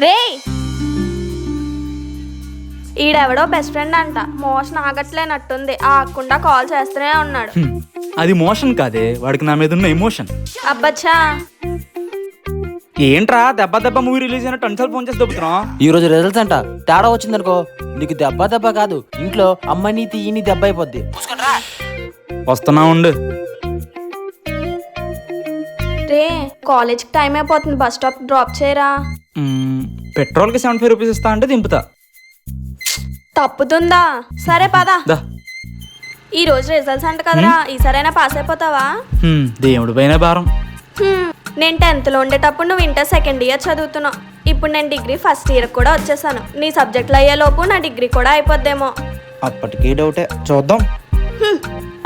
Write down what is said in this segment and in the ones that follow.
రే ఈడెవడో best friend అంట, motion ఆగట్లేనట్టుంది, ఆగకుండా కాల్ చేస్తూనే ఉన్నాడు. అది మోషన్ కాదే, వాడికి నా మీద ఉన్న ఎమోషన్. అబ్బచ్చా, ఏంట్రా దెబ్బ దెబ్బ మూవీ రిలీజ్ అయినట్టు అన్నిసార్లు ఫోన్ చేసి దొబ్బుతున్నావు? ఈ రోజు రిజల్ట్స్ అంట, తేడా వచ్చిందనుకో నీకు దెబ్బ కాదు, ఇంట్లో అమ్మని తీయని దెబ్బ అయిపోద్ది. వస్తున్నా ఉండు. రే కాలేజ్కి టైం అయిపోతుంది, బస్ స్టాప్ డ్రాప్ చేయరా. పెట్రోల్కి 75 రూపీస్ ఇస్తా అంటే దింపుతా. తప్పుతుందా? సరే పదా. దా. ఈ రోజు రిజల్ట్స్ అంట కదరా, ఈసారైనా పాస్ అయిపోతావా? దేవుడి పైన భారం. నేను 10th లో ఉండేటప్పుడు నువ్వు ఇంటర్ సెకండ్ ఇయర్ చదువుతున్నావు, ఇప్పుడు నేను డిగ్రీ ఫస్ట్ ఇయర్ కూడా వచ్చేసాను. నీ సబ్జెక్టులు అయ్యేలోపు నా డిగ్రీ కూడా అయిపోద్దేమో. అప్పటికే డౌటే, చూద్దాం.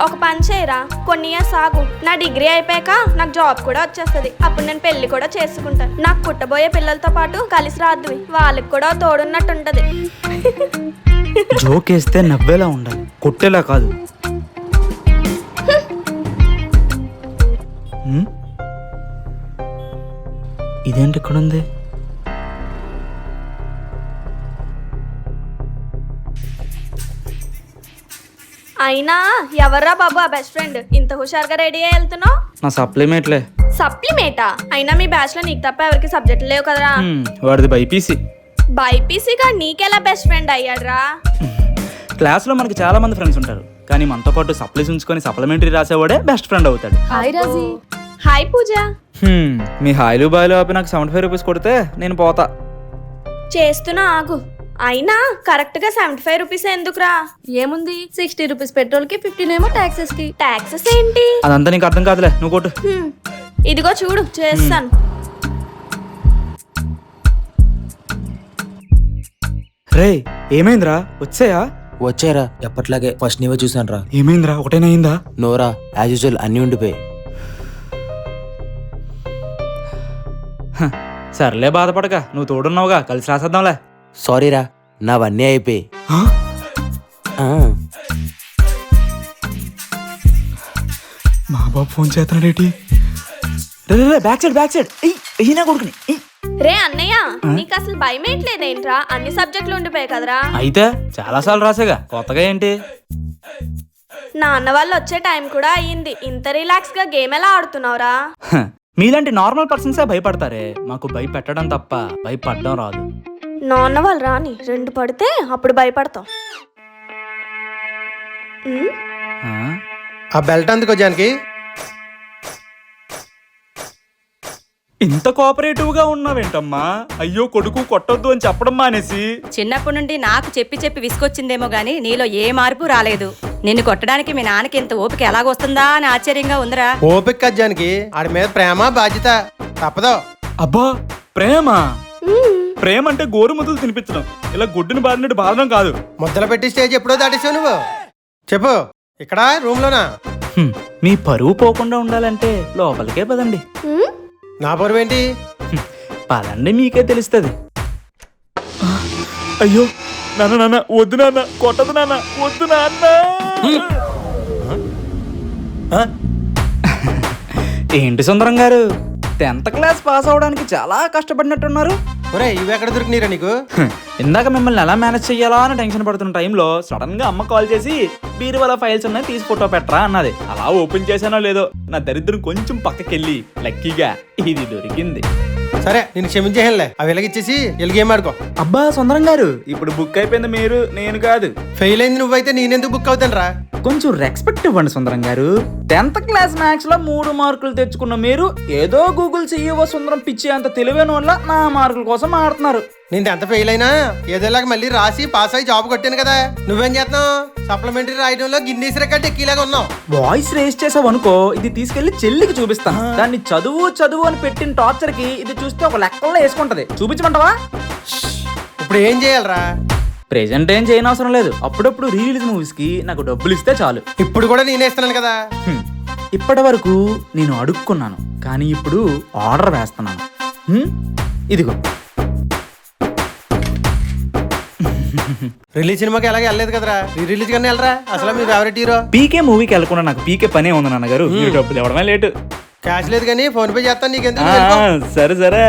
ఒక పని చేయరా, కొన్ని ఇయర్స్ ఆగు, నా డిగ్రీ అయిపోయాక నాకు జాబ్ కూడా వచ్చేస్తుంది, అప్పుడు నేను పెళ్లి కూడా చేసుకుంటాను. నాకు పుట్టబోయే పిల్లలతో పాటు కలిసి రాద్దువి, వాళ్ళకి కూడా తోడున్నట్టు ఉంటది. జోకేస్తే నవ్వేలా ఉండాలి, కొట్టేలా కాదు. ఇదేంటి ఇక్కడ ఉంది? అయినా ఎవర్రా బాబు ఆ బెస్ట్ ఫ్రెండ్, ఇంత హుషారుగా రెడీ అయ్యి వెళ్తున్నావు? నా సప్లిమెంట్లే. సప్లిమేటా? అయినా మీ బ్యాచ్ లో నీకు తప్ప ఎవరికి సబ్జెక్టులు లేవు కదరా. వాడిది బైపీసీ. బైపీసీగా నీకెలా బెస్ట్ ఫ్రెండ్ అయ్యాడ్రా? క్లాస్లో మనకి చాలా మంది ఫ్రెండ్స్ ఉంటారు, కానీ మనతో పాటు సప్లీస్ ఉంచుకొని సప్లిమెంటరీ రాసేవాడే బెస్ట్ ఫ్రెండ్ అవుతాడు. హాయ్ రాజీ. హాయ్ పూజ. మీ హాయిలు బాయిలు ఆపి నాకు 75 రూపీస్ కొడితే నేను పోతా. చేస్తున్నా ఆగు. అయినా కరెక్ట్ గా 75 రూపీస్ ఎందుకురా? ఏముంది, 60 రూపీస్ పెట్రోల్ కి, 15 ఏమో టాక్సెస్ కి. టాక్సెస్ ఏంటి? అదంతా నీకు అర్థం కాదులే, నువ్వు కొట్టు. ఇదిగో చూడు చేస్తాను. రే ఏమైందిరా, వచ్చాయా? వచ్చారా, ఎప్పట్లాగే ఫస్ట్ నీవే చూసాను రా. ఏమైందిరా, ఒకటేనైందా? నోరా యాజ్ యూజువల్ అన్ని ఉండిపోయి. సర్లే బాధపడక, నువ్వు తోడున్నావుగా, కలిసి రాసేద్దాంలే. సారీరా, నావన్నీ అయిపోయి. మా బాబు ఫోన్ చేస్తున్నాడేటి? బ్యాక్ సైడ్ అయినా కొడుకుని. రే అన్నయ్య, నీకు అసలు భయం ఏంట్లేదేంట్రా? అన్ని సబ్జెక్టులు ఉండిపోయాయి కదరా. అయితే చాలా సార్లు రాసేగా, కొత్తగా ఏంటి? నాన్న వాళ్ళు వచ్చే టైం కూడా అయ్యింది, ఇంత రిలాక్స్ గా గేమ్ ఎలా ఆడుతున్నావురా? మీలాంటి నార్మల్ పర్సన్సే భయపడతారే, మాకు భయపెట్టడం తప్ప భయపడడం రాదు. నాన్న వాళ్ళు రాని 2 పడితే అప్పుడు భయపడతాం. ఆ బెల్ట్ అందుకో జానకి. ఇంత కోఆపరేటివ్ గా ఉన్నావేంటమ్మా? అయ్యో కొడుకు కొట్టొద్దు అని చెప్పడం మానేసి. చిన్నప్పటి నుండి నాకు చెప్పి విసుకొచ్చిందేమో గానీ నీలో ఏ మార్పు రాలేదు. నిన్ను కొట్టడానికి మీ నాన్నకి ఇంత ఓపిక ఎలాగొస్తుందా అని ఆశ్చర్యంగా ఉందిరా. ఓపిక కాదు జానకి, ఆడి మీద ప్రేమ బాధ్యత, తప్పదు. అబ్బా ప్రేమ? ప్రేమ అంటే గోరు ముద్దలు తినిపించడం, ఇలా గుడ్డుని బారినట్టు బాధడం కాదు. ముద్దలు పెట్టి స్టేజ్ ఎప్పుడో దాటేసావు నువ్వు. చెప్పు, ఇక్కడ రూమ్ లోనా? మీ పరువు పోకుండా ఉండాలంటే లోపలికే పదండి. నా పరువేంటి? పదండి, మీకే తెలుస్తుంది. అయ్యో నాన్న వద్దు, నాన్న కొట్టదు, నాన్న వద్దు, నాన్న. ఏంటి సుందరం గారు, 10th క్లాస్ పాస్ అవడానికి చాలా కష్టపడినట్టున్నారు. ఒరే ఇవి ఎక్కడ దొరికినారా నీకు? ఇందాక మిమ్మల్ని ఎలా మేనేజ్ చెయ్యాలా అని టెన్షన్ పడుతున్న టైంలో సడన్ గా అమ్మ కాల్ చేసి బీరువాల ఫైల్స్ ఉన్నాయి తీసి ఫోటో పెట్టరా అన్నది. అలా ఓపెన్ చేశానో లేదో, నా దరిద్రం కొంచెం పక్కకెళ్ళి లక్కీగా ఇది దొరికింది. సరే నేను క్షమించేహేనులే, అవి వెలిగిచ్చేసి గేమ్ ఆడుకో. అబ్బా సుందరం గారు, ఇప్పుడు బుక్ అయిపోయింది మీరు, నేను కాదు. ఫెయిల్ అయింది నువ్వైతే నేనెందుకు బుక్ అవుతాను రా? కొంచెం రెస్పెక్ట్ ఇవ్వండి సుందరం గారు. 10th క్లాస్ మ్యాథ్స్ లో 3 మార్కులు తెచ్చుకున్న మీరు ఏదో గూగుల్ CEO సుందరం పిచ్చి అంత తెలివైన వల్ల నా మార్కుల కోసం ఆడుతున్నారు. నేను ఎంత ఫెయిల్ అయినా ఏదోలాగా మళ్ళీ రాసి పాస్ అయ్యి జాబ్ కొట్టాను కదా. నువ్వేం చేస్తున్నావు? సప్లిమెంటరీ రాయడంలో గిన్నీస్ రికార్డ్ ఎక్కిలాగా ఉన్నావు. వాయిస్ రేస్ చేసావు అనుకో, ఇది తీసుకెళ్లి చెల్లికి చూపిస్తాను. దాన్ని చదువు అని పెట్టిన టార్చర్ కి ఇది చూస్తే ఒక లెక్కల్లో వేసుకుంటది. చూపించమంటావా? ఇప్పుడు ఏం చేయాలరా? ప్రెజెంట్ ఏం చేయనవసరం లేదు, అప్పుడప్పుడు రిలీజ్ మూవీస్ కి నాకు డబ్బులు ఇస్తే చాలు. ఇప్పుడు కూడా నేనే ఇస్తున్నాను కదా. ఇప్పటి వరకు నేను అడుక్కున్నాను, కానీ ఇప్పుడు ఆర్డర్ వేస్తున్నాను. ఇదిగో. రిలీజ్ సినిమాకి ఎలాగే వెళ్ళలేదు కదరా, రిలీజ్ కానీ వెళ్ళరా. అసలు మీ ఫేవరెట్ హీరో? పీకే మూవీకి వెళ్ళకుండా నాకు పీకే పనే ఉంది నాన్నగారు, మీరు డబ్బులు ఇవ్వడమే లేటు. క్యాష్ లేదు కానీ ఫోన్ పే చేస్తాను నీకెందుకు. సరే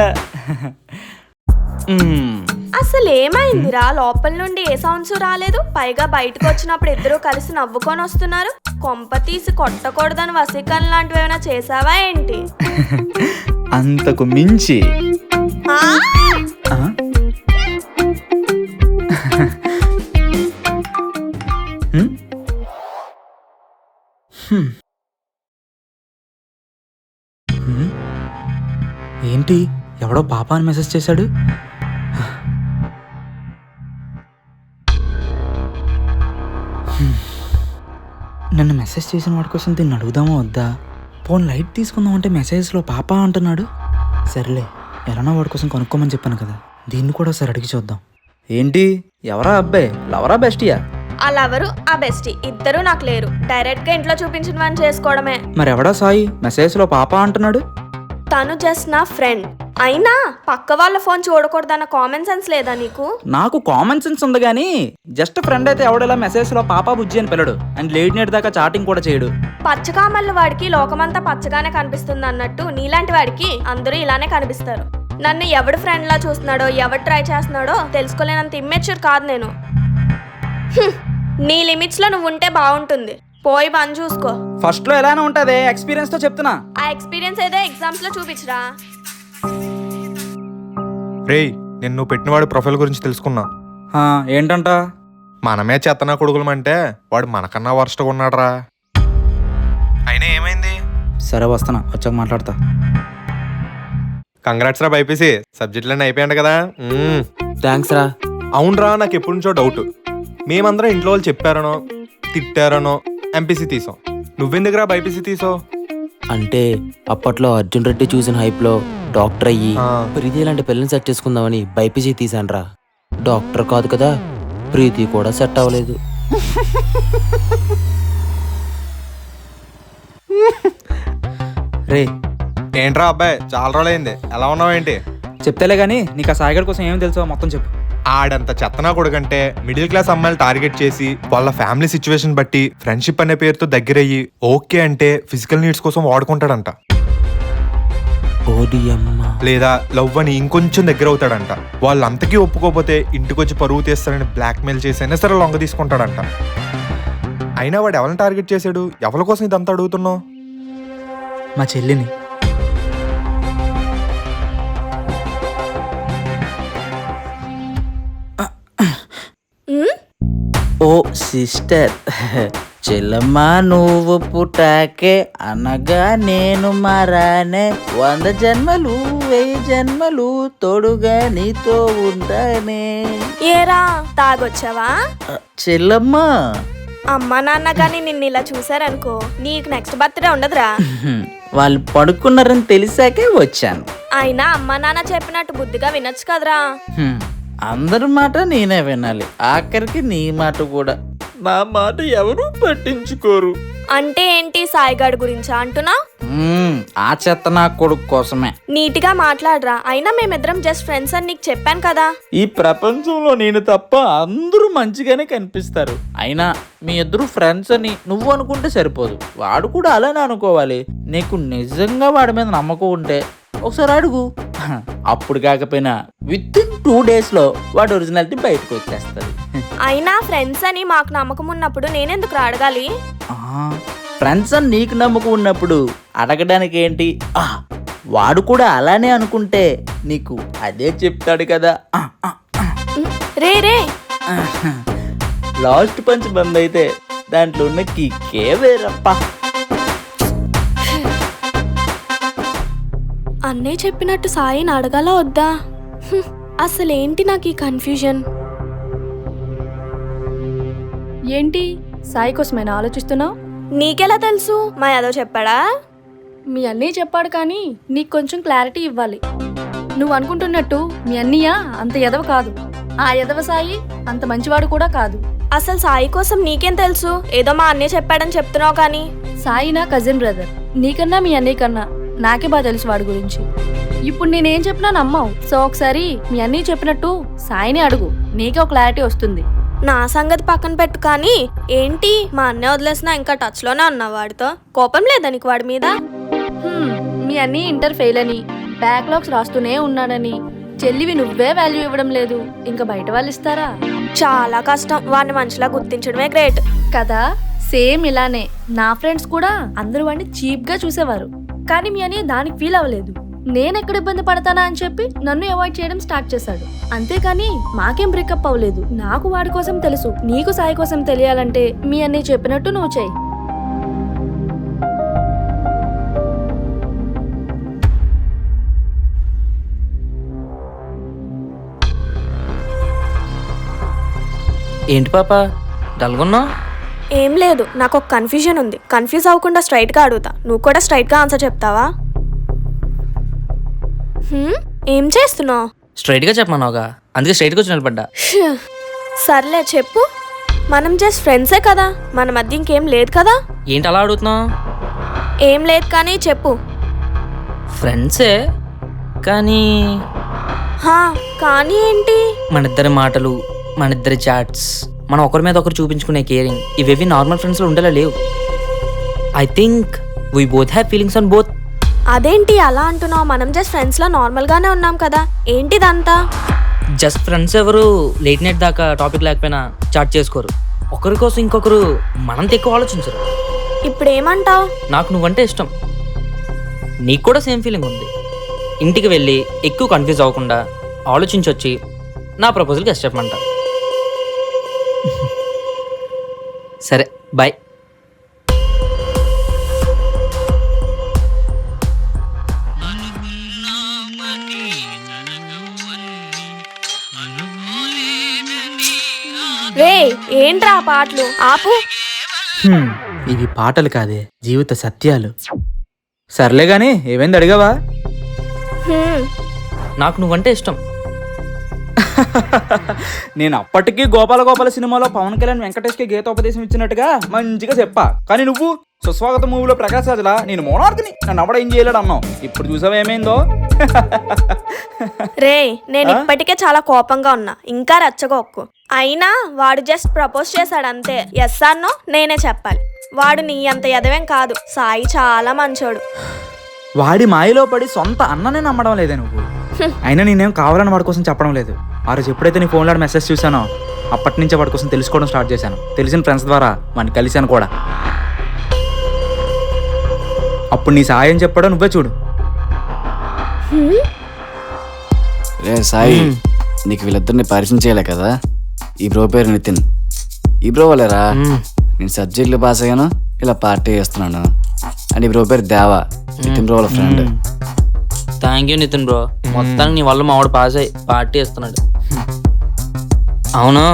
అసలు ఏమైందిరా? లోపల నుండి ఏ సౌండ్స్ రాలేదు, పైగా బయటకు వచ్చినప్పుడు ఇద్దరు కలిసి నవ్వుకొని వస్తున్నారు. కొంప తీసి కొట్టకూడదని వసీకరణ లాంటివి ఏమైనా చేసావా ఏంటి? అంతకు మించి ఆ? ఆ? హ్మ్? హ్మ్. హ్మ్? ఏంటి ఎవడో పాప అని మెసేజ్ చేశాడు? నన్ను మెసేజ్ చేసిన వాడి కోసం దీన్ని అడుగుదామా వద్దా? ఫోన్ లైట్ తీసుకుందాం అంటే మెసేజ్లో పాప అంటున్నాడు. సరేలే, ఎలానో వాడి కోసం కొనుక్కోమని చెప్పాను కదా, దీన్ని కూడా ఒకసారి అడిగి చూద్దాం. ఏంటి ఎవరా అబ్బాయి, లవరా బెస్టియా? ఆ లవరు ఆ బెస్టీ ఇద్దరు నాకు లేరు. డైరెక్ట్ గా ఇంట్లో చూపించిన వాడిని చేసుకోవడమే. మరెవడా సాయి మెసేజ్లో పాప అంటున్నాడు? తను జస్ట్ నా ఫ్రెండ్. అయినా పక్క వాళ్ళ ఫోన్ చూడకూడదన్న కామన్ సెన్స్ లేదా నీకు? నాకు కామన్ సెన్స్ ఉంది కానీ జస్ట్ ఫ్రెండ్ అయితే ఎవడెలా మెసేజ్లో పాప బుజ్జి అని పిల్లడు అండ్ లేట్ నైట్ దాకా చాటింగ్ కూడా చేయడు. పచ్చకామల్ల వాడికి లోకమంతా పచ్చగానే కనిపిస్తుంది అన్నట్టు నీలాంటి వాడికి అందరూ ఇలానే కనిపిస్తారు. నన్ను ఎవడు ఫ్రెండ్ లా చూస్తున్నాడో, ఎవడు ట్రై చేస్తున్నాడో తెలుసుకోలేనంత ఇమ్మెచ్యూర్ కాదు నేను. నీ లిమిట్స్ లో నువ్వు ఉంటే బాగుంటుంది. పోయి పని చూసుకో. ఫస్ట్ లో ఎలానే ఉంటది, ఎక్స్పీరియన్స్ తో చెప్తున్నా. ఆ ఎక్స్పీరియన్స్ ఏదో ఎగ్జామ్స్ లో చూపించరా. రేయ్, నేను నువ్వు పెట్టినవాడి ప్రొఫైల్ గురించి తెలుసుకున్నా. ఏంటంట? మనమే చెత్తనా కొడుకులమంటే వాడు మనకన్నా వరస్ట్గా ఉన్నాడురా. అయినా ఏమైంది? సరే వస్తున్నా, వచ్చాక మాట్లాడతా. కంగ్రాట్స్ రా బైపీసీ, సబ్జెక్టులన్నీ అయిపోయాడు కదా. థ్యాంక్స్ రా. అవునరా, నాకు ఎప్పటి నుంచో డౌట్. మేమందరం ఇంట్లో వాళ్ళు చెప్పారనో తిట్టారనో ఎంపీసీ తీసాం. నువ్వెందుకురా బైపీసీ తీసావు? అంటే అప్పట్లో అర్జున్ రెడ్డి చూసిన హైప్లో డాక్టర్ అయ్యి ప్రీతి లాంటి పిల్లని సెట్ చేసుకుందామని బైపీసీ తీసానురా. డాక్టర్ కాదు కదా, ప్రీతి కూడా సెట్ అవ్వలేదు. రే ఏంట్రా అబ్బాయి, చాలా రోజులైంది, ఎలా ఉన్నావు ఏంటి? చెప్తేలే గానీ నీకు ఆ సాయిగడ్ కోసం ఏం తెలుసో మొత్తం చెప్పు. ఆడంత చెత్తనా కొడుకంటే మిడిల్ క్లాస్ అమ్మాయిలు టార్గెట్ చేసి వాళ్ళ ఫ్యామిలీ సిచ్యువేషన్ బట్టి ఫ్రెండ్షిప్ అనే పేరుతో దగ్గరయ్యి ఓకే అంటే ఫిజికల్ నీడ్స్ కోసం వాడుకుంటాడంట. లేదా లవ్ అని ఇంకొంచెం దగ్గర అవుతాడంట. వాళ్ళంతకీ ఒప్పుకోపోతే ఇంటికొచ్చి పరువు తీస్తారని బ్లాక్మెయిల్ చేసైనా సరే లొంగ తీసుకుంటాడంట. అయినా వాడు ఎవరిని టార్గెట్ చేశాడు? ఎవరి కోసం ఇదంతా అడుగుతున్నావు? మా చెల్లిని. ఓ సిస్టర్, చెల్లమ్మా నువ్వు పుట్టాకే అనగా నేను మారానే, 100 జన్మలు 1000 జన్మలు తోడుగా నీతో ఉంటానే. ఏరా తాగొచ్చావా? చెల్లమ్మా, అమ్మా నాన్న గాని నిన్ను ఇలా చూసారనుకో, నీకు నెక్స్ట్ బర్త్డే ఉండదురా. వాళ్ళు పడుకున్నారని తెలిసాకే వచ్చాను. అయినా అమ్మా నాన్న చెప్పినట్టు బుద్ధిగా వినొచ్చు కదరా. అందరి మాట నేనే వినాలి, ఆఖరికి నీ మాట కూడా. నా మాట ఎవరు పట్టించుకోరు. అంటే ఏంటి, సాయిగాడి గురించా అంటున్నా? ఆ చెత్త నా కొడుకు కోసమే. నీట్గా మాట్లాడరా. అయినా మేమిద్దరం జస్ట్ ఫ్రెండ్స్ అని నీకు చెప్పాను కదా. ఈ ప్రపంచంలో నేను తప్ప అందరూ మంచిగానే కనిపిస్తారు. అయినా మీ ఇద్దరు ఫ్రెండ్స్ అని నువ్వు అనుకుంటే సరిపోదు, వాడు కూడా అలానే అనుకోవాలి. నీకు నిజంగా వాడి మీద నమ్మకం ఉంటే ఒకసారి అడుగు. అప్పుడు కాకపోయినా విత్ ఇన్ 2 days లో వాడు ఒరిజినాలిటీ బయటకు వచ్చేస్తుంది. అయినా ఫ్రెండ్స్ అని మాకు నమ్మకం ఉన్నప్పుడు నేనెందుకు అడగాలి? ఫ్రెండ్స్ అని నీకు నమ్మకం ఉన్నప్పుడు అడగడానికి ఏంటి? వాడు కూడా అలానే అనుకుంటే నీకు అదే చెప్తాడు కదా. రే రే, లాస్ట్ పంచ్ బంద్ అయితే దాంట్లో ఉన్న కిక్కే వేరప్పా. అన్నయ్య చెప్పినట్టు సాయిని అడగాలా వద్దా? అసలేంటి నాకు ఈ కన్ఫ్యూజన్? ఏంటి సాయి కోసమేనా ఆలోచిస్తున్నావు? నీకెలా తెలుసు? మా యాదవ్ చెప్పాడా? మీ అన్నయ్య చెప్పాడు, కానీ నీకు కొంచెం క్లారిటీ ఇవ్వాలి. నువ్వు అనుకుంటున్నట్టు మీ అన్నయ్య అంత ఎదవ కాదు, ఆ ఎదవ సాయి అంత మంచివాడు కూడా కాదు. అసలు సాయి కోసం నీకేం తెలుసు? ఏదో మా అన్నయ్య చెప్పాడని చెప్తున్నావు కానీ. సాయి నా కజిన్ బ్రదర్, నీకన్నా మీ అన్నయ్య కన్నా నాకే బాగా తెలుసు వాడి గురించి. ఇప్పుడు నేనేం చెప్పినా నమ్మావు, సో ఒకసారి మీ అన్నయ్య చెప్పినట్టు సాయిని అడుగు, నీకే ఒక క్లారిటీ వస్తుంది. నా సంగతి పక్కన పెట్టు కానీ, ఏంటి మా అన్నయ్య వదిలేసినా ఇంకా టచ్ లోనే ఉన్నావు వాడితో? కోపం లేదా నీకు వాడి మీద? మీ అన్నయ్య ఇంటర్ ఫెయిల్ అని బ్యాక్లాగ్స్ రాస్తూనే ఉన్నాడని చెల్లివి నువ్వే వాల్యూ ఇవ్వడం లేదు, ఇంకా బయట వాళ్ళు ఇస్తారా? చాలా కష్టం వాడిని మనిషిలా గుర్తించడమే గ్రేట్. కదా, సేమ్ ఇలానే నా ఫ్రెండ్స్ కూడా అందరూ వాడిని చీప్ గా చూసేవారు. కానీ మీ అని దానికి ఫీల్ అవ్వలేదు. నేను ఎక్కడ ఇబ్బంది పడతానా అని చెప్పి నన్ను అవాయిడ్ చేయడం స్టార్ట్ చేశాడు. అంతేకాని మాకేం బ్రేకప్ అవ్వలేదు. నాకు వాడి కోసం తెలుసు, నీకు సాయి కోసం తెలియాలంటే మీ అన్నయ్య చెప్పినట్టు నువ్వు చెయ్యి. ఏంటి పాప డల్గొన్నా? ఏం లేదు, నాకు ఒక కన్ఫ్యూజన్ ఉంది. కన్ఫ్యూజ్ అవ్వకుండా స్ట్రైట్గా అడుగుతా, నువ్వు కూడా స్ట్రైట్గా ఆన్సర్ చెప్తావా? ఏం చేస్తున్నావు? స్ట్రైట్గా చెప్పమన్నావుగా, అందుకే స్ట్రైట్గా వచ్చి నిలబడ్డా. సర్లే చెప్పు. మనం జస్ట్ ఫ్రెండ్సే కదా, మన మధ్య ఇంకేం లేదు కదా? ఏంటి అలా అడుగుతున్నావు? ఏం లేదు కానీ చెప్పు. ఫ్రెండ్సే కానీ హా, కానీ ఏంటి? మన ఇద్దరి మాటలు, మన ఇద్దరి చాట్స్, మనం ఒకరి మీద ఒకరు చూపించుకునే కేరింగ్, ఇవేవి నార్మల్ ఫ్రెండ్స్లో ఉండేలా లేవు. I think we both have feelings on both. అదేంటి అలా అంటున్నావు? మనం జస్ట్ ఫ్రెండ్స్లో నార్మల్గానే ఉన్నాం కదా, ఏంటిదంతా? జస్ట్ ఫ్రెండ్స్ ఎవరు లేట్ నైట్ దాకా టాపిక్ లేకపోయినా చాట్ చేసుకోరు. ఒకరి కోసం ఇంకొకరు మనంత ఎక్కువ ఆలోచించరు. ఇప్పుడు ఏమంటావు? నాకు నువ్వంటే ఇష్టం, నీకు కూడా సేమ్ ఫీలింగ్ ఉంది. ఇంటికి వెళ్ళి ఎక్కువ కన్ఫ్యూజ్ అవ్వకుండా ఆలోచించొచ్చి నా ప్రపోజల్కి ఎస్ చెప్పమంటా. సరే బాయ్. రే ఏంట్రా ఆ పాటలు? ఆపు. ఇవి పాటలు కాదే, జీవిత సత్యాలు. సర్లే గాని ఏమైంది అడిగావా? హ్మ్, నాకు నువ్వంటే ఇష్టం. నేను అప్పటికీ గోపాల సినిమాలో పవన్ కళ్యాణ్ వెంకటేష్కి గీతోపదేశం ఇచ్చినట్టుగా మంచిగా చెప్పా. కానీ నువ్వు సుస్వాగత మూవీలో ప్రకాశ్ రాజులా నేను మోనార్క్ని, నన్ను ఎవడ ఏం చేయలేడు అన్నావు. ఇప్పుడు చూసావా ఏమైందో? రే నేను ఇప్పటికే చాలా కోపంగా ఉన్నా, ఇంకా రెచ్చగొక్కు. అయినా వాడు జస్ట్ ప్రపోజ్ చేశాడు అంతే. ఎస్ అన్నో నేనే చెప్పాలి. వాడు నీ అంత ఎదవేం కాదు, సాయి చాలా మంచోడు. వాడి మాయలో పడి సొంత అన్ననే నమ్మడం లేదే నువ్వు. అయినా నేనేం కావాలని వాడి కోసం చెప్పడం లేదు. ఆ రోజు ఎప్పుడైతే నీ ఫోన్లో మెసేజ్ చూసానో అప్పటి నుంచే వాడి కోసం తెలుసుకోవడం స్టార్ట్ చేశాను. తెలిసిన ఫ్రెండ్స్ ద్వారా వాడిని కలిశాను కూడా. అప్పుడు నీ సాయం చెప్పడం నువ్వే చూడు. రే సాయి, నీకు వీళ్ళిద్దరిని పరిచయం చేయలే కదా. ఈ బ్రో పేరు నితిన్. ఈ బ్రో వాళ్ళరా, నేను సబ్జెక్టులు పాస్ అయ్యాను, ఇలా పార్టీ చేస్తున్నాను. అండ్ ఈ బ్రో పేరు దేవా, నితిన్ బ్రో వాళ్ళ friend. Thank you Nitin bro, మొత్తానికి నీ వల్ల మావాడు పాస్ అయ్యి పార్టీ ఇస్తున్నాడు. అవును,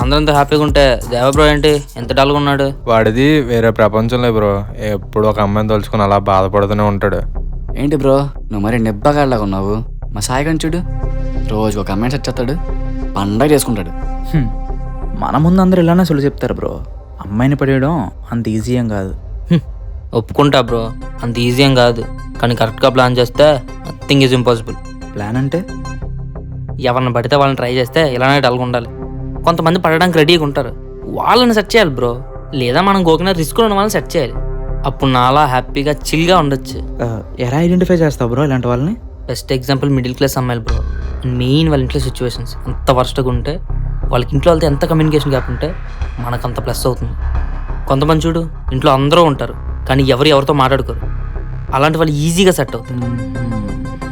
అందరంతా హ్యాపీగా ఉంటే దేవా బ్రో ఏంటి ఎంత డల్గా ఉన్నాడు? వాడిది వేరే ప్రపంచంలో బ్రో, ఎప్పుడు ఒక అమ్మాయిని తలుచుకుని అలా బాధపడుతూనే ఉంటాడు. ఏంటి బ్రో నువ్వు మరి నిబ్బగాళ్ళగా ఉన్నావు? మా సాయి గని చూడు, రోజు ఒక అమ్మాయిని సెట్ చేస్తాడు, పండగ చేసుకుంటాడు. మన ముందు అందరూ ఇలానే సులు చెప్తారు బ్రో. అమ్మాయిని పడేయడం అంత ఈజీ ఏం కాదు. ఒప్పుకుంటా బ్రో, అంత ఈజీ ఏం కాదు. కానీ కరెక్ట్గా ప్లాన్ చేస్తే నథింగ్ ఈజ్ ఇంపాసిబుల్. ప్లాన్ అంటే ఎవరిని పడితే వాళ్ళని ట్రై చేస్తే ఇలానే డల్గా ఉండాలి. కొంతమంది పడడానికి రెడీగా ఉంటారు, వాళ్ళని సెట్ చేయాలి బ్రో. లేదా మనం గోకిన రిస్క్ ఉన్న వాళ్ళని సెట్ చేయాలి. అప్పుడు నాలా హ్యాపీగా చిల్గా ఉండొచ్చు. ఎలా ఐడెంటిఫై చేస్తావు బ్రో ఇలాంటి వాళ్ళని? బెస్ట్ ఎగ్జాంపుల్ మిడిల్ క్లాస్ అమ్మాయిలు బ్రో. మెయిన్ వాళ్ళ ఇంట్లో సిచ్యువేషన్స్ అంత వర్స్ట్గా ఉంటే, వాళ్ళకి ఇంట్లో వాళ్ళతో ఎంత కమ్యూనికేషన్ గ్యాప్ ఉంటే మనకు అంత ప్లస్ అవుతుంది. కొంతమంది చూడు, ఇంట్లో అందరూ ఉంటారు కానీ ఎవరితో మాట్లాడుకోరు. అలాంటి వాళ్ళు ఈజీగా సెట్ అవుతుంది.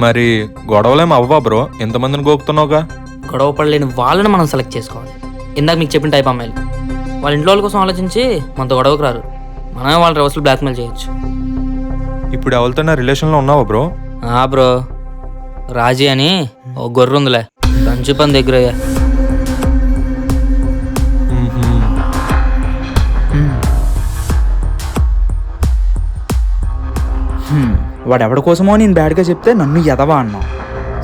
మరి గొడవలేం అవ్వవా బ్రో? ఎంతమందిని గోపుతున్నావుగా? గొడవ పడలేని వాళ్ళని మనం సెలెక్ట్ చేసుకోవాలి. ఇందాక మీకు చెప్పిన టైప్ అమ్మాయిలు వాళ్ళ ఇంట్లో వాళ్ళ కోసం ఆలోచించి మనతో గొడవకు రారు. మనమే వాళ్ళ రివర్స్లో బ్లాక్మెయిల్ చేయొచ్చు. ఇప్పుడు ఎవరితో రిలేషన్లో ఉన్నావా బ్రో? బ్రో, రాజీ అని ఓ గొర్రె ఉందిలే, లంచ్ పని దగ్గర. వాడు ఎవడి కోసమో నేను బ్యాడ్గా చెప్తే నన్ను ఎదవా అన్నావు.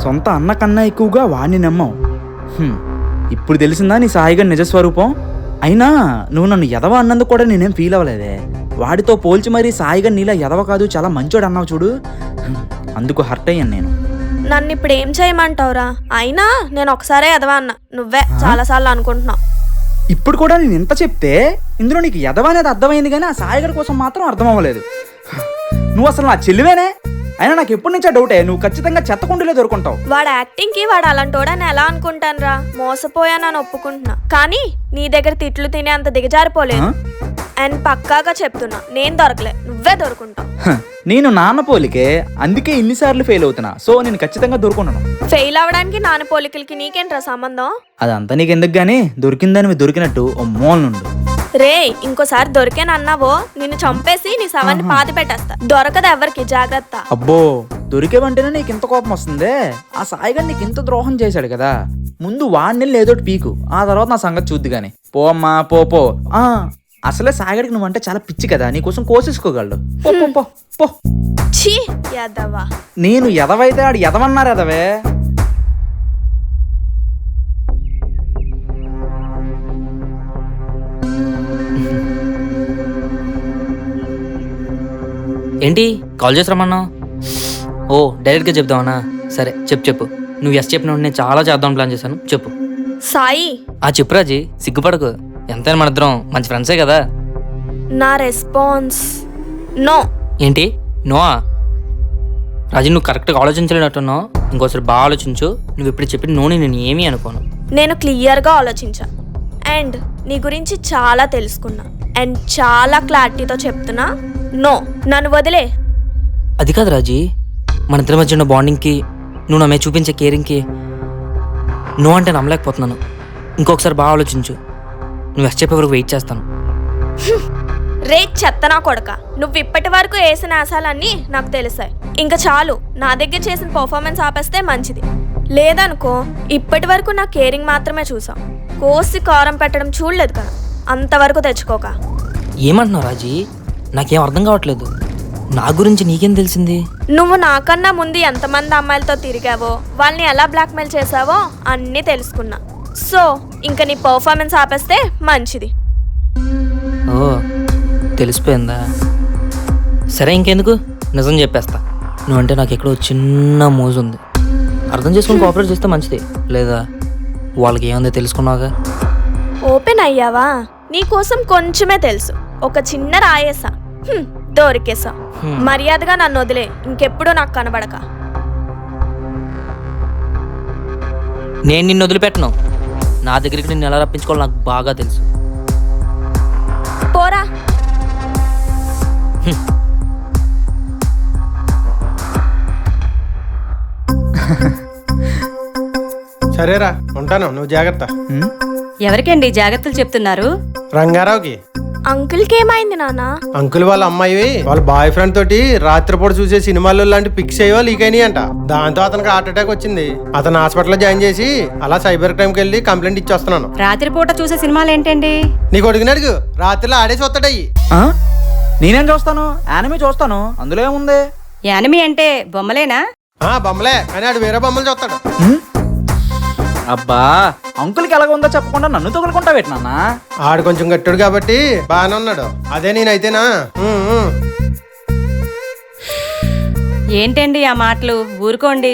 సొంత అన్న కన్నా ఎక్కువగా వాడిని నమ్మావు. ఇప్పుడు తెలిసిందా నీ సాయిగా నిజస్వరూపం? అయినా నువ్వు నన్ను ఎదవ అన్నందుకు కూడా నేనేం ఫీల్ అవ్వలేదే. వాడితో పోల్చి మరీ సాయిగా నీలా ఎదవ కాదు, చాలా మంచోడు అన్నావు చూడు, అందుకు హర్ట్ అయ్యాను నేను. నన్ను ఇప్పుడు ఏం చేయమంటావురా? అయినా నేను ఒకసారే ఎదవా అన్నా, నువ్వే చాలాసార్లు అనుకుంటున్నావు. ఇప్పుడు కూడా నేను ఇంత చెప్తే ఇందులో నీకు ఎదవ అనేది అర్థమైంది, కానీ ఆ సాయిగడి కోసం మాత్రం అర్థం అవ్వలేదు. నువ్వు అసలు నా చెల్లివేనే, అయినా నాకు ఎప్పటి నుంచో డౌటే, నువ్వు ఖచ్చితంగా చెత్తకుండీలో దొరుకుంటావు. వాడు యాక్టింగ్ కి వాడు అలాంటోడని ఎలా అనుకుంటానురా? మోసపోయానని ఒప్పుకుంటున్నా, కానీ నీ దగ్గర తిట్లు తినే అంత దిగజారిపోలేదు. అండ్ పక్కాగా చెప్తున్నా, నేను దొరకలే, నువ్వే దొరుకుంటావు. నేను నాన్న పోలికే, అందుకే ఇన్నిసార్లు ఫెయిల్ అవుతున్నా. సో నేను ఖచ్చితంగా దొరుకున్నాను. ఫెయిల్ అవడానికి నాన్న పోలికలకి నీకేంట్రా సంబంధం? అదంతా నీకెందుకు గానీ, దొరికిందని దొరికినట్టు ఓ మూల నుండు. రే, ఇంకోసారి దొరికేనన్నావో నిన్ను చంపేసి నీ శవాన్ని పాతి పెట్టేస్తా. దొరకదు ఎవరికి, జాగ్రత్త. అబ్బో, దొరికేవంటేనే నీకు ఇంత కోపం వస్తుందే? ఆ సాయిగా నీకు ఇంత ద్రోహం చేశాడు కదా, ముందు వాడిని లేదోటి పీకు, ఆ తర్వాత నా సంగతి చూద్ది గాని. పో అమ్మా, పో. అసలే సాగడికి నువ్వంటే చాలా పిచ్చి కదా, నీకోసం కోసేసుకోగలడు. పో పో పో పో. ఛీ యాదవా. నేను ఎదవైతే ఆడు ఎదవన్నారు ఎదవే. ఏంటి కాల్ చేసి రమ్మన్నావు? ఓ, డైరెక్ట్గా చెప్దామన్నా? సరే చెప్పు. నువ్వు ఎస్ చెప్పిన నేను చాలా చేద్దాం ప్లాన్ చేశాను, చెప్పు. సాయి, చెప్పు రాజీ, సిగ్గుపడకు. ఎంతైనా మన ఇద్దరం మంచి ఫ్రెండ్సే కదా. నా రెస్పాన్స్ నో. ఏంటి నోవా? రాజీ, నువ్వు కరెక్ట్గా ఆలోచించలేనట్టున్నావు. ఇంకోసారి బాగా ఆలోచించు. నువ్వు ఇప్పుడు చెప్పిన నోని నేను ఏమీ అనుకోను. నేను క్లియర్గా ఆలోచించా అండ్ నీ గురించి చాలా తెలుసుకున్నా అండ్ చాలా క్లారిటీతో చెప్తున్నా, నో. నన్ను వదిలే. అది కాదు రాజీ, మన ఇద్దరి మధ్య ఉన్న బాండింగ్కి, నువ్వు నా మీద చూపించే కేరింగ్కి నో అంటే నమ్మలేకపోతున్నాను. ఇంకొకసారి బాగా ఆలోచించు. నువ్వు ఎస్ చెప్పే వరకు వెయిట్ చేస్తాను. రే చెత్తనా కొడక, నువ్వు ఇప్పటి వరకు వేసిన ఆశాలన్నీ నాకు తెలిసాయి. ఇంకా చాలు, నా దగ్గర చేసిన పర్ఫార్మెన్స్ ఆపేస్తే మంచిది. లేదనుకో, ఇప్పటి వరకు నా కేరింగ్ మాత్రమే చూసాం, కోసి కారం పెట్టడం చూడలేదు కదా. అంతవరకు తెచ్చుకోక. ఏమంటున్నావు రాజీ? నాకేం అర్థం కావట్లేదు. నా గురించి నీకేం తెలిసింది? నువ్వు నాకన్నా ముందు ఎంతమంది అమ్మాయిలతో తిరిగావో, వాళ్ళని ఎలా బ్లాక్మెయిల్ చేసావో అన్నీ తెలుసుకున్నా. సో ఇంకా నీ పర్ఫార్మెన్స్ ఆపేస్తే మంచిది. ఓ, తెలిసిపోయిందా? సరే, ఇంకెందుకు, నిజం చెప్పేస్తా. నువ్వంటే నాకు ఎక్కడో చిన్న మోజు ఉంది. అర్థం చేసుకుని కోఆపరేట్ చేస్తే మంచిది. లేదా వాళ్ళకి ఏముందో తెలుసుకున్నావుగా. ఓపెన్ అయ్యావా? నీకోసం కొంచెమే తెలుసు, ఒక చిన్న రాయేసా, దొరికేసా. మర్యాదగా నన్ను వదిలే, ఇంకెప్పుడు నాకు కనబడక. నేను నిన్ను వదిలిపెట్టను. నా దగ్గరికి నిన్ను ఎలా రప్పించుకోవాలో నాకు బాగా తెలుసు. పోరా. సరేరా, ఉంటాను, నువ్వు జాగ్రత్త. ఎవరికండి జాగ్రత్తలు చెప్తున్నారు? రంగారావుకి. అంకుల్కి ఏమైంది నాన్న? అంకుల్ వాళ్ళ అమ్మాయి వాళ్ళ బాయ్ ఫ్రెండ్ తోటి రాత్రిపూట చూసే సినిమాల్లో లాంటి పిక్స్ అయ్యో లీక్ అయినాయి అంట. దాంతో అతనికి హార్ట్ అటాక్ వచ్చింది. అతను హాస్పిటల్లో జాయిన్ చేసి అలా సైబర్ క్రైమ్కి వెళ్ళి కంప్లైంట్ ఇచ్చి వస్తున్నాను. రాత్రిపూట చూసే సినిమాలు ఏంటండి? నీకు అడిగినడుగు, రాత్రిలో ఆడేసి వస్తాడయ్యి. నేనేం చూస్తాను, యానిమే చూస్తాను, అందులో ఏముంది? యానిమి అంటే బొమ్మలేనా? బొమ్మలే, కానీ ఆడు వేరే బొమ్మలు చూస్తాడు. అబ్బా, అంకుల్కి ఎలాగ ఉందో చెప్పకుండా నన్ను తగులుకుంటా పెట్టినా. ఆడు కొంచెం గట్టుడు కాబట్టి బాగానే ఉన్నాడు. అదే నేనైతేనా. ఏంటండి ఆ మాటలు? ఊరుకోండి.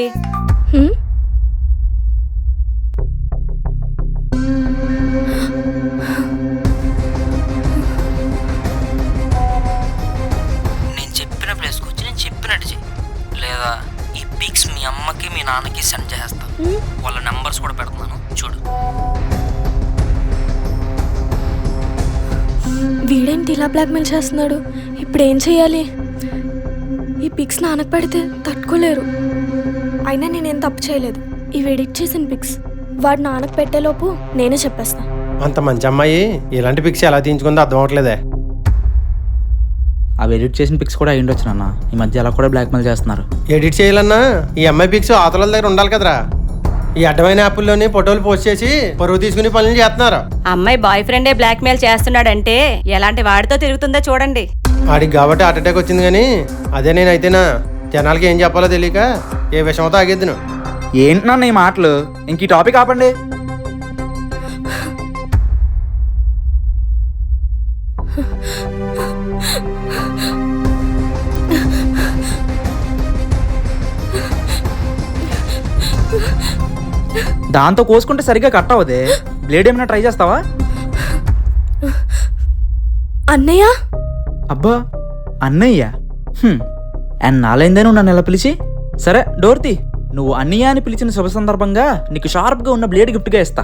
నేను చెప్పిన ప్లేస్కి వచ్చి నేను చెప్పినట్టు చెయ్యి. లేదా ఈ పిక్స్ మీ అమ్మకి మీ నాన్నకి సెండ్ చేస్తాను. వాళ్ళ నెంబర్స్ కూడా పెడుతున్నాను, చూడు. వీడేంటి ఇలా బ్లాక్మెయిల్ చేస్తున్నాడు? ఇప్పుడు ఏం చెయ్యాలి? ఈ పిక్స్ నాన్నకు పెడితే తట్టుకోలేరు. అయినా నేనేం తప్పు చేయలేదు. ఇవి ఎడిట్ చేసిన పిక్స్ వాడు నాన్నకు పెట్టేలోపు నేనే చెప్పేస్తా. అంత మంచి అమ్మాయి ఇలాంటి పిక్స్ ఎలా తీయించుకుందో అర్థం అవట్లేదే. అవి ఎడిట్ చేసిన పిక్స్ కూడా అయ్యుండొచ్చు నాన్న. ఈ మధ్య అలా కూడా బ్లాక్మెయిల్ చేస్తున్నారు. ఎడిట్ చేయాలన్నా ఈ అమ్మాయి పిక్స్ అవతల దగ్గర ఉండాలి కదరా. ఈ అడ్డమైన యాప్ల్లోని ఫోటోలు పోస్ట్ చేసి పరువు తీసుకుని పనులు చేస్తున్నారు. అమ్మాయి బాయ్ ఫ్రెండే బ్లాక్మెయిల్ చేస్తున్నాడంటే ఎలాంటి వాడితో తిరుగుతుందో చూడండి. ఆడికి కాబట్టి హార్ట్ అటాక్ వచ్చింది. కానీ అదే నేనైతేనా జనాలకి ఏం చెప్పాలో తెలియక ఏ విషయంతో ఆగేద్దును. ఏంటి నాన్న ఈ మాటలు? ఇంక ఈ టాపిక్ ఆపండి. దాంతో కోసుకుంటే సరిగ్గా కట్ అవ్వదే. బ్లేడ్ ఏమైనా ట్రై చేస్తావా? అన్నయ్య. అబ్బా, అన్నయ్య. అండ్ నాలైందే నువ్వు నన్ను ఎలా పిలిచి? సరే డోర్ తీ. నువ్వు అన్నయ్య అని పిలిచిన శుభ సందర్భంగా నీకు షార్ప్గా ఉన్న బ్లేడ్ గిఫ్ట్గా ఇస్తా.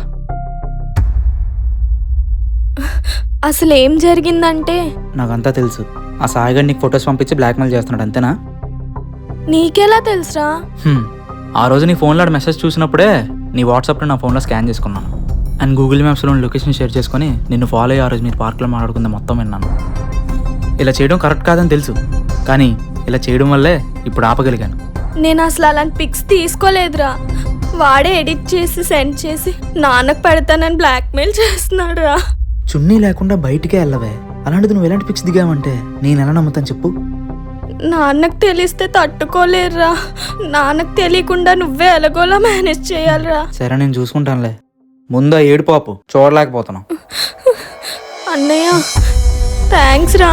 అసలు ఏం జరిగిందంటే నాకంతా తెలుసు. ఆ సాయిగాడు నీకు ఫొటోస్ పంపించి బ్లాక్మెయిల్ చేస్తున్నాడు అంతేనా? నీకెలా తెలుసురా? ఆ రోజు నీ ఫోన్లో మెసేజ్ చూసినప్పుడే నీ వాట్సాప్లో నా ఫోన్లో స్కాన్ చేసుకున్నాను. అండ్ గూగుల్ మ్యాప్స్లో లొకేషన్ షేర్ చేసుకొని నిన్ను ఫాలో అయ్యి ఆ రోజు మీరు పార్క్లో మాట్లాడుకుంది మొత్తం విన్నాను. ఇలా చేయడం కరెక్ట్ కాదని తెలుసు, కానీ ఇలా చేయడం వల్లే ఇప్పుడు ఆపగలిగాను. నేను అసలు అలాంటి పిక్స్ తీసుకోలేదురా. వాడే ఎడిట్ చేసి సెండ్ చేసి నాన్నకు పెడతానని బ్లాక్మెయిల్ చేస్తున్నాడు రా. చున్నీ లేకుండా బయటికే వెళ్ళవే. అలాంటిది నువ్వు ఎలాంటి పిక్స్ దిగావంటే నేను ఎలా నమ్ముతాను చెప్పు? నాన్నకు తెలిస్తే తట్టుకోలేరురా. నాన్నకు తెలియకుండా నువ్వే ఎలాగోలా మేనేజ్ చేయాలిరా. సరే నేను చూసుకుంటానులే. ముందు ఏడు పాపు చూడలేకపోతున్నావు. అన్నయ్య థ్యాంక్స్ రా.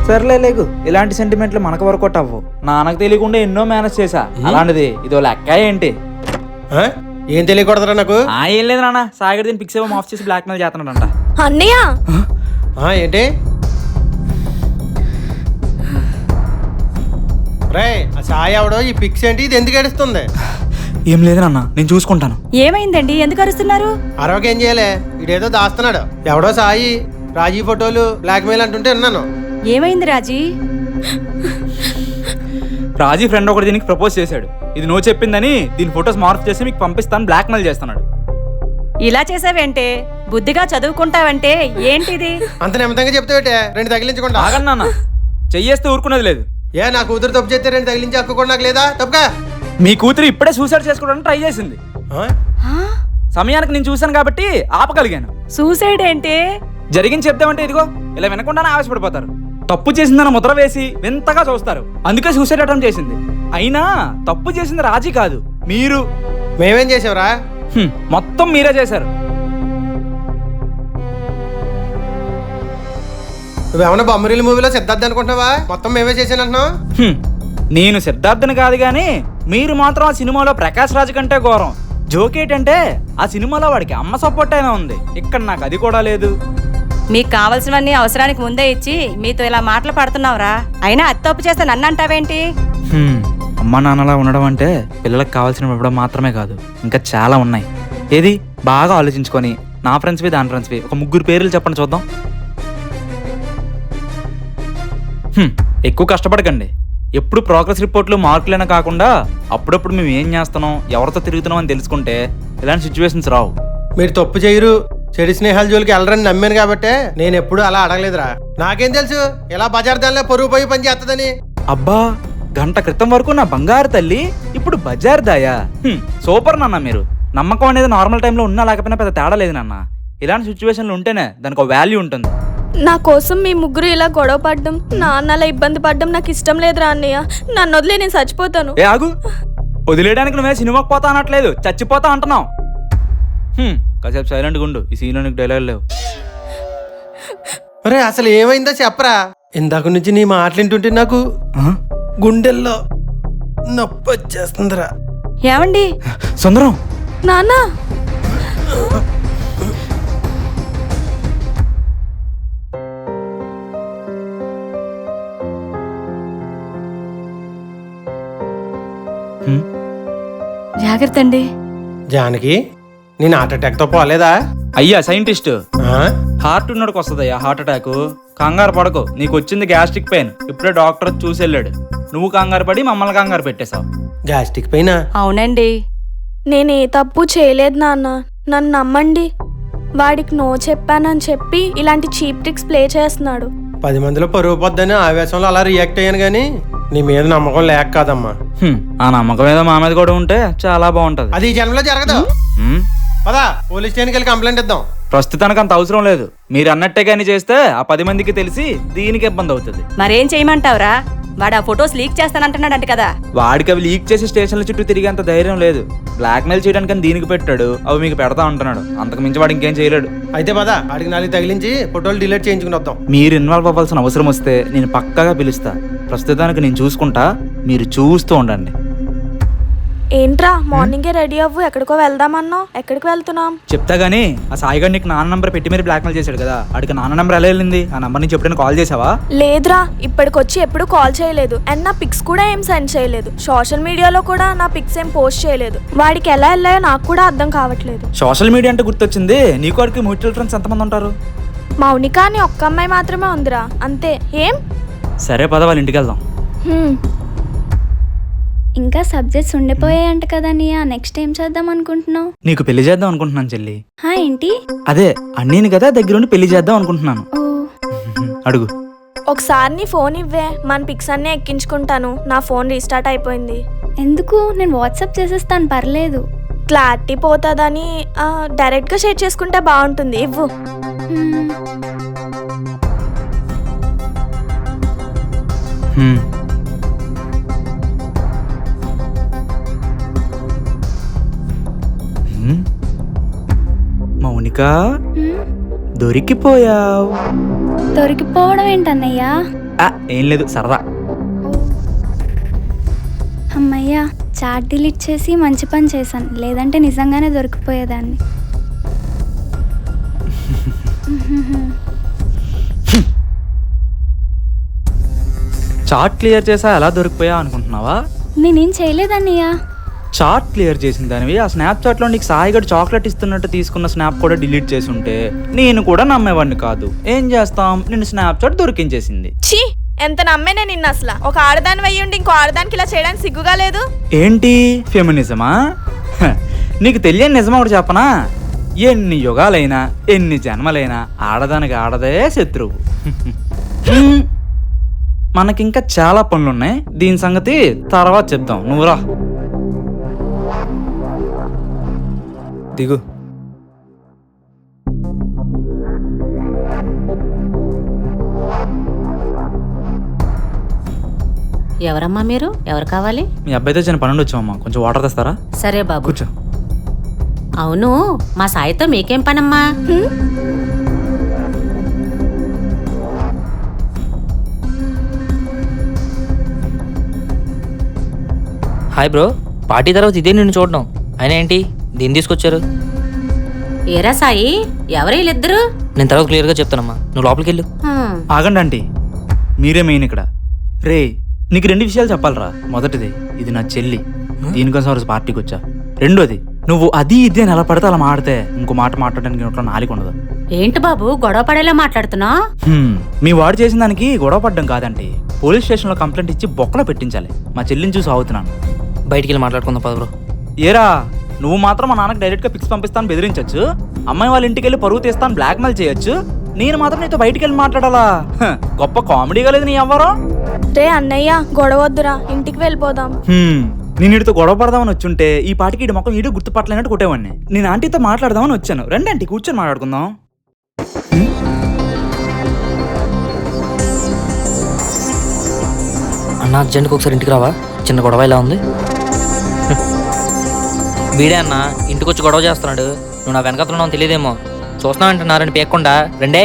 సర్లే లేకు, ఇలాంటి సెంటిమెంట్లు మనకు వర్కౌట్ అవ్వు. నాన్నకు తెలియకుండా ఎన్నో మేనేజ్ చేశా, అలాంటిది ఇదో లెక్క ఏంటి? ఆ? ఏం తెలియకూడదురా నాకు? ఏం లేదు నాన్న, సాగర్ దీన్ని పిక్స్ ఏమో ఆఫ్ చేసి బ్లాక్మెయిల్ చేస్తున్నాడంట. అన్నయ్య ఏంటి రే ఆ సాయి ఎవడో ఈ పిక్స్ ఏంటి, ఇది ఎందుకు ఏడుస్తుంది? ఏం లేదు నాన్న, నేను చూసుకుంటాను. ఏమైందండి, ఎందుకు అరుస్తున్నారు? అరవకి ఏం చేయలే, ఇడేదో దాస్తున్నాడు. ఎవడో సాయి రాజీ ఫోటోలు బ్లాక్మెయిల్ అంటుంటే విన్నాను. ఏమైంది రాజీ? రాజీ ఫ్రెండ్ ఒకటి దీనికి ప్రపోజ్ చేశాడు. ఇది నువ్వు చెప్పిందని దీని ఫొటోస్ మార్క్ చేసి మీకు పంపిస్తాను బ్లాక్మెయిల్ చేస్తున్నాడు. ఇలా చేసావేంటే? బుద్ధిగా చదువుకుంటావంటే ఏంటిది? అంత నెమ్మదంగా చెప్తావేటే, రెండు తగిలించకుండా. ఆగండి నాన్న, చెయ్యేస్తే ఊరుకునేది లేదు. ఏ నా కూతురు తప్పు చేస్తే రెండు తగిలించి హక్కు కూడా నాకు లేదా? తప్పుగా మీ కూతురు ఇప్పుడే సూసైడ్ చేసుకోవడానికి ట్రై చేసింది. సమయానికి నేను చూశాను కాబట్టి ఆపగలిగాను. సూసైడ్ ఏంటి? జరిగింది చెప్తామంటే ఇదిగో ఇలా వినకుండానే ఆవేశపడిపోతారు. తప్పు చేసిందన్న ముద్ర వేసి వింతగా చూస్తారు. అందుకే సూసైడ్ అటెంప్ట్ చేసింది. అయినా తప్పు చేసింది రాజీ కాదు, మీరు. మేమేం చేసావురా? మొత్తం మీరే చేశారు. నువ్వేమన్నా బొమ్మరీల మూవీలో సిద్ధార్థ్ అనుకుంటున్నావా? మొత్తం మేమే చేసానంటున్నావు. నేను సిద్ధార్థని కాదు గాని మీరు మాత్రం ఆ సినిమాలో ప్రకాష్ రాజ్ కంటే ఘోరం. జోకేటంటే ఆ సినిమాలో వాడికి అమ్మ సపోర్ట్ అయినా ఉంది, ఇక్కడ నాకు అది కూడా లేదు. మీకు కావలసినవన్నీ అవసరానికి ముందే ఇచ్చి మీతో ఇలా మాటలు పడుతున్నావురా. అయినా అతి తప్పు చేస్తే నన్ను అంటావేంటి? అమ్మ నాన్నలా ఉండడం అంటే పిల్లలకు కావాల్సినవి ఇవ్వడం మాత్రమే కాదు, ఇంకా చాలా ఉన్నాయి. ఏది బాగా ఆలోచించుకొని నా ఫ్రెండ్స్వి దాని ఫ్రెండ్స్వి ఒక 3 పేర్లు చెప్పండి చూద్దాం. ఎక్కువ కష్టపడకండి. ఎప్పుడు ప్రోగ్రెస్ రిపోర్ట్లు మార్కులైనా కాకుండా అప్పుడప్పుడు మేము ఏం చేస్తున్నాం, ఎవరితో తిరుగుతున్నాం అని తెలుసుకుంటే ఇలాంటి సిచ్యువేషన్స్ రావు. మీరు తప్పు చేయరు, చెడు స్నేహాల జోలికి వెళ్ళరని నమ్మాను కాబట్టి నేను ఎప్పుడు అలా అడగలేదురా. నాకేం తెలుసు ఇలా బజార్ దానిలో పరుగు పోయి పని చేస్తుందని. అబ్బా, గంట క్రితం వరకు నా బంగారు తల్లి, ఇప్పుడు బజార్ దాయా? సూపర్ నాన్న. మీరు నమ్మకం అనేది నార్మల్ టైంలో ఉన్నా లేకపోయినా పెద్ద తేడా లేదు నాన్న. ఇలాంటి సిచ్యువేషన్లు ఉంటేనే దానికి ఒక వాల్యూ ఉంటుంది. నా కోసం మీ ముగ్గురు ఇలా గొడవ పడ్డం, నాన్న అలా ఇబ్బంది పడ్డం నాకు ఇష్టం లేదురా అన్నయ్య. నన్ను వదిలే, నేను చచ్చిపోతాను. ఏ ఆగు, వదిలేయడానికి నువ్వే సినిమాకి పోతా అనట్లేదు, చచ్చిపోతా అంటున్నావు. కాసేపు సైలెంట్గా ఉండు, ఈ సీన్లో నీకు డైలాగ్ లేవు. అరే అసలు ఏమైందో చెప్పరా? ఇందాక నుంచి నీ మాటలింటుంటే నాకు గుండెల్లో నొప్పి వచ్చేస్తుందిరా. ఏమండి? సుందరం, నాన్న జాగ్రత్త అండి. జానకి, నేను హార్ట్ అటాక్ తో పోలేదా? అయ్యా సైంటిస్ట్, హార్ట్ ఉన్నోడికి వస్తుందయ్యా హార్ట్ అటాక్. కంగారు పడకు, నీకు వచ్చింది గ్యాస్ట్రిక్ పెయిన్. ఇప్పుడే డాక్టర్ చూసి వెళ్ళాడు. నువ్వు కంగారు పడి మమ్మల్ని కంగారు పెట్టేశావు. Gastric pain? అవునండి. నేనే తప్పు చేయలేదు నాన్న, నన్ను నమ్మండి. వాడికి నో చెప్పానని చెప్పి ఇలాంటి చీప్ ట్రిక్స్ ప్లే చేస్తున్నాడు. 10 మందిలో పరుగు పోద్దని ఆవేశంలో అలా రియాక్ట్ అయ్యాను గానీ నీ మీద నమ్మకం లేక కాదమ్మా. ఆ నమ్మకం ఏదో మా మీద కూడా ఉంటే చాలా బాగుంటది. అది ఈ జన్మలో జరగదు. పదా పోలీస్ స్టేషన్కి వెళ్ళి కంప్లైంట్ ఇద్దాం. ప్రస్తుతానికి అంత అవసరం లేదు. మీరు అన్నట్టే కానీ చేస్తే ఆ 10 మందికి తెలిసి దీనికి ఇబ్బంది అవుతుంది. మరేం చేయమంటావురా? వాడు ఆ ఫొటోస్ లీక్ చేస్తానంటున్నాడంట కదా. వాడికి అవి లీక్ చేసి స్టేషన్ల చుట్టూ తిరిగేంత ధైర్యం లేదు. బ్లాక్మెయిల్ చేయడానికి దీనికి పెట్టాడు, అవి మీకు పెడతా ఉంటున్నాడు. అంతకు మించి వాడు ఇంకేం చేయలేడు. అయితే పదా వాడికి 4 తగిలించి ఫోటోలు డిలీట్ చేయించుకుని వద్దాం. మీరు ఇన్వాల్వ్ అవ్వాల్సిన అవసరం వస్తే నేను పక్కాగా పిలుస్తా. ప్రస్తుతానికి నేను చూసుకుంటా, మీరు చూస్తూ ఉండండి. ఏంట్రా మార్నింగే రెడీ అవ్వు, ఎక్కడికో వెళ్దామన్నావు. ఎక్కడికి వెళ్తున్నాం? చెప్తా గానీ ఆ సాయిగాడు నీకు నాన్న నంబర్ పెట్టి మీరు బ్లాక్మెయిల్ చేశాడు కదా, అడిగి నాన్న నంబర్ ఎలా వెళ్ళింది? ఆ నంబర్ నుంచి ఎప్పుడైనా కాల్ చేసావా? లేదురా, ఇప్పటికొచ్చి ఎప్పుడు కాల్ చేయలేదు. అండ్ నా పిక్స్ కూడా ఏం సెండ్ చేయలేదు. సోషల్ మీడియాలో కూడా నా పిక్స్ ఏం పోస్ట్ చేయలేదు. వాడికి ఎలా వెళ్ళాయో నాకు కూడా అర్థం కావట్లేదు. సోషల్ మీడియా అంటే గుర్తొచ్చింది, నీకు వాడికి మ్యూచువల్ ఫ్రెండ్స్ ఎంతమంది ఉంటారు? మౌనిక అని ఒక్క అమ్మాయి మాత్రమే ఉందిరా, అంతే. ఏం? సరే పద, వాళ్ళ ఇంటికి వెళ్దాం. ఇంకా సబ్జెక్ట్స్ ఉండిపోయాయంట కదా నీయా, నెక్స్ట్ ఏం చేద్దాం అనుకుంటున్నావు? నీకు పెళ్లి చేద్దాం అనుకుంటున్నాను చెల్లి. ఏంటి? అదే అన్నీని కదా దగ్గరుండి పెళ్లి చేద్దాం అనుకుంటున్నాను. అడుగు. ఒకసారి నీ ఫోన్ ఇవ్వే, మన పిక్స్ అన్నీ ఎక్కించుకుంటాను. నా ఫోన్ రీస్టార్ట్ అయిపోయింది. ఎందుకు? నేను వాట్సాప్ చేసేస్తాను, పర్లేదు. క్లారిటీ పోతుందని డైరెక్ట్గా షేర్ చేసుకుంటే బాగుంటుంది. ఇవ్వు. మౌనిక, దొరికిపోయావు. దొరికిపోవడం ఏంటన్నయ్యా? ఏం లేదు, సరదా. అమ్మయ్యా, చాట్ డిలీట్ చేసి మంచి పని చేశాను, లేదంటే నిజంగానే దొరికిపోయేదాన్ని. చాట్ క్లియర్ చేసా ఎలా దొరికిపోయా అనుకుంటున్నావా? నేనేం చేయలేదన్నయ్యా. చాట్ క్లియర్ చేసిన దానివి ఆ స్నాప్చాట్ లో నీకు సాయిగడు చాక్లెట్ ఇస్తున్నట్టు తీసుకున్న స్నాప్ కూడా డిలీట్ చేసి ఉంటే నేను కూడా నమ్మేవాడిని కాదు. ఏం చేస్తాం, నిన్ను స్నాప్చాట్ దొరికించేసింది. ఛీ, ఎంత నమ్మేనే నిన్ను అసలు. ఒక ఆడదాని అయ్యుండి ఇంకో ఆడదానికి ఇలా చేయడానికి సిగ్గుగా లేదు? ఏంటి ఫెమినిజమా? నీకు తెలియని నిజం ఒకటి చెప్పనా? ఎన్ని యుగాలైనా ఎన్ని జన్మలైనా ఆడదానికి ఆడదే శత్రువు. మనకింకా చాలా పనులున్నాయి, దీని సంగతి తర్వాత చెప్దాం. నువ్వురా దిగు. ఎవరమ్మా మీరు? ఎవరు కావాలి? మీ అబ్బాయితో చిన్న పనుండి వచ్చామమ్మా, కొంచెం వాటర్ తెస్తారా? సరే బాబు. కూర్చో. అవును, మా సాయితో మీకేం పనమ్మా? హాయ్ బ్రో, పార్టీ తర్వాత ఇదే నిన్ను చూడడం. అయినా ఏంటి దీన్ని తీసుకొచ్చారు? ఏరా సాయి, ఎవరు వీళ్ళిద్దరు? నేను తర్వాత క్లియర్గా చెప్తానమ్మా, నువ్వు లోపలికి వెళ్ళు. ఆగండి ఆంటీ, మీరే మెయిన్ ఇక్కడ. రే, నీకు 2 విషయాలు చెప్పాలరా. మొదటిది, ఇది నా చెల్లి, దీనికోసం రోజు పార్టీకి వచ్చా. రెండోది, నువ్వు అది ఇది అని ఎలా పడితే అలా మాడితే ఇంకో మాట మాట్లాడడానికి ఇంట్లో నాలిక ఉండదు. ఏంటి బాబు గొడవ పడేలా మాట్లాడుతున్నా? మీ వాడు చేసిన దానికి గొడవ పడ్డం కాదండి, పోలీస్ స్టేషన్లో కంప్లైంట్ ఇచ్చి బొక్కలో పెట్టించాలి. మా చెల్లిని చూసి అవుతున్నాను. బయటికి వెళ్ళి మాట్లాడుకుందాం పద బ్రో. ఏరా, నువ్వు మాత్రం మా నాన్నకి డైరెక్ట్గా పిక్స్ పంపిస్తాను బెదిరించచ్చు, అమ్మాయి వాళ్ళ ఇంటికి వెళ్ళి పరువు తీస్తాను బ్లాక్మెయిల్ చేయొచ్చు, నేను మాత్రం నీతో బయటికి వెళ్ళి మాట్లాడాలా? గొప్ప కామెడీగా లేదు నీ ఎవ్వరో. రే అన్నయ్య, గొడవద్దురా, ఇంటికి వెళ్ళిపోదాం. నేను ఇడితో గొడవ పడదామని వచ్చుంటే ఈ పాటికి ఇటు మొక్కం ఇటు గుర్తుపట్టలేనట్టు కొట్టేవాడిని. నేను ఆంటీతో మాట్లాడదామని వచ్చాను. రండి ఆంటీ, కూర్చొని మాట్లాడుకుందాం. అన్న అర్జెంట్కి ఒకసారి ఇంటికి రావా, చిన్న గొడవ ఇలా ఉంది. వీడే అన్న ఇంటికి వచ్చి గొడవ చేస్తున్నాడు. నువ్వు నా వెనకతున్నావు తెలియదేమో, చూస్తున్నావంటున్నారని పేయకుండా రెండే.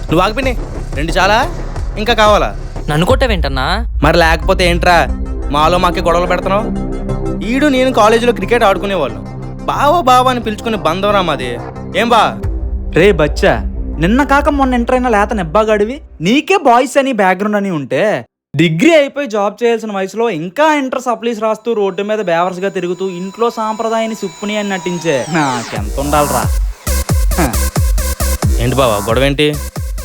నువ్వు ఆగిపోయి 2 చాలా, ఇంకా కావాలా? నన్ను కొట్టావేంటన్నా? మరి లేకపోతే ఏంట్రా, మాలో మాకే గొడవలు పెడుతున్నావు? ఈడు నేను కాలేజీలో క్రికెట్ ఆడుకునేవాళ్ళం, బావా అని పిలుచుకునే బంధంరా మాది. ఏం బా? రే బచ్చా, నిన్న కాక మొన్న ఎంటర్ అయిన లేత నెబ్బాగాడివి, నీకే బాయ్స్ అని బ్యాక్గ్రౌండ్ అని ఉంటే డిగ్రీ అయిపోయి జాబ్ చేయాల్సిన వయసులో ఇంకా ఇంటర్ సప్లీస్ రాస్తూ రోడ్డు మీద బేవర్స్ గా తిరుగుతూ ఇంట్లో సాంప్రదాయాన్ని సుప్పుని అని నటించే నాకెంత ఉండాలరా. ఏంటి బావా గొడవ ఏంటి?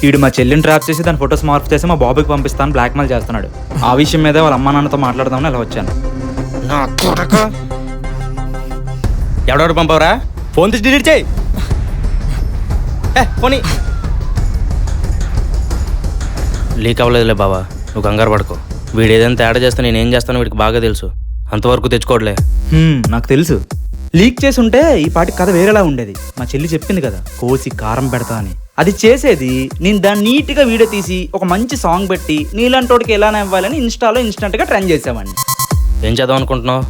వీడు మా చెల్లిని ట్రాప్ చేసి దాని ఫొటోస్ మార్పు చేసి మా బాబుకి పంపిస్తాను బ్లాక్మెయిల్ చేస్తున్నాడు. ఆ విషయం మీద వాళ్ళ అమ్మా నాన్నతో మాట్లాడదామని ఇలా వచ్చాను. ఎవడెవడు పంపవరా? ఫోన్ తీసి డిలీట్ చేయి. పోనీ లీక్ అవ్వలేదులే బావా, నువ్వు కంగారు పడుకో. వీడు ఏదైనా తేడా చేస్తే నేనేం చేస్తానో వీడికి బాగా తెలుసు, అంతవరకు తెచ్చుకోవట్లే. నాకు తెలుసు, లీక్ చేసి ఉంటే ఈ పాటి కథ వేరేలా ఉండేది. మా చెల్లి చెప్పింది కదా కోసి కారం పెడతా అని, అది చేసేది నేను దాన్ని నీట్గా వీడియో తీసి ఒక మంచి సాంగ్ పెట్టి నీలాంటోడికి ఎలానే ఇవ్వాలని ఇన్స్టాలో ఇన్స్టెంట్గా ట్రెండ్ చేసేవాడిని. ఏం చేద్దాం అనుకుంటున్నావు?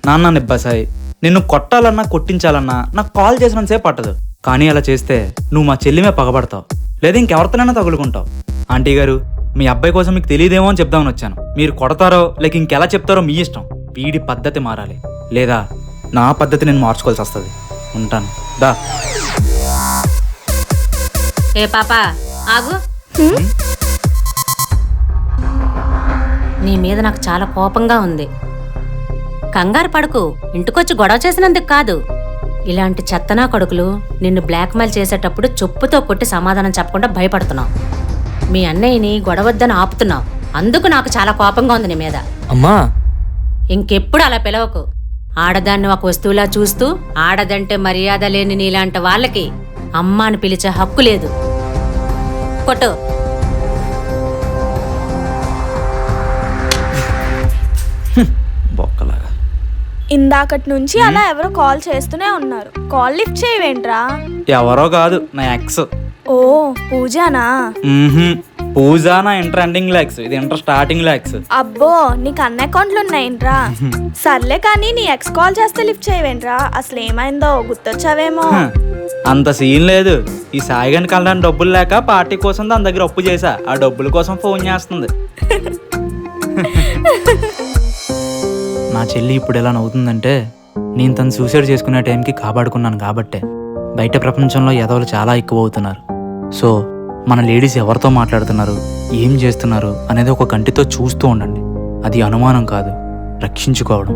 నాన్న నిబ్బాసాయి, నిన్ను కొట్టాలన్నా కొట్టించాలన్నా నాకు కాల్ చేసినంతసేపు పట్టదు. కానీ అలా చేస్తే నువ్వు మా చెల్లిమే పగబడతావు, లేదా ఇంకెవరితోనైనా తగులుకుంటావు. ఆంటీ గారు, మీ అబ్బాయి కోసం మీకు తెలియదేమో అని చెప్దామని వచ్చాను. మీరు కొడతారో లేక ఇంకెలా చెప్తారో మీ ఇష్టం. వీడి పద్ధతి మారాలి, లేదా నా పద్ధతి నేను మార్చుకోవాల్సి వస్తుంది. ఉంటాను. దా. ఏ పాప ఆగు. నీ మీద నాకు చాలా కోపంగా ఉంది. కంగారు పడకు, ఇంటికొచ్చి గొడవ చేసినందుకు కాదు. ఇలాంటి చెత్తనా కొడుకులు నిన్ను బ్లాక్మెయిల్ చేసేటప్పుడు చెప్పుతో కొట్టి సమాధానం చెప్పకుండా భయపడుతున్నావు. మీ అన్నయ్యని గొడవద్దని ఆపుతున్నావు. అందుకు నాకు చాలా కోపంగా ఉంది నీ మీద. అమ్మా, ఇంకెప్పుడు అలా పిలవకు. ఆడదాన్ని ఒక వస్తువులా చూస్తూ ఆడదంటే మర్యాద లేని నీలాంటి వాళ్ళకి అమ్మ అని పిలిచే హక్కు లేదు. కొట్టు. బొక్కలాగా. ఇందాకటి నుంచి అలా ఎవరో కాల్ చేస్తూనే ఉన్నారు. కాల్ లిఫ్ట్ చేయవేంట్రా? ఎవరో కాదు, నా ఎక్స్. ఓ పూజానా? పూజ నా ఇంటర్ ఎండింగ్ లాక్స్, ఇది ఇంటర్ స్టార్టింగ్ లాక్స్. అబ్బో, నీకు అన్ని అకౌంట్లు ఉన్నాయేంట్రా? సర్లే కానీ నీ ఎక్స్ కాల్ చేస్తే లిఫ్ట్ చేయవేంట్రా? అసలు ఏమైందో గుర్తొచ్చావేమో. అంత సీన్ లేదు. ఈ సాయిగాని కలడానికి డబ్బులు లేక పార్టీ కోసం దాని దగ్గర అప్పు చేశా. ఆ డబ్బుల కోసం ఫోన్ చేస్తుంది. నా చెల్లి ఇప్పుడు ఎలా నవ్వుతుందంటే నేను తను సూసైడ్ చేసుకునే టైంకి కాపాడుకున్నాను కాబట్టే. బయట ప్రపంచంలో ఎదవలు చాలా ఎక్కువ అవుతున్నారు. సో మన లేడీస్ ఎవరితో మాట్లాడుతున్నారు, ఏం చేస్తున్నారు అనేది ఒక కంటితో చూస్తూ ఉండండి. అది అనుమానం కాదు, రక్షించుకోవడం.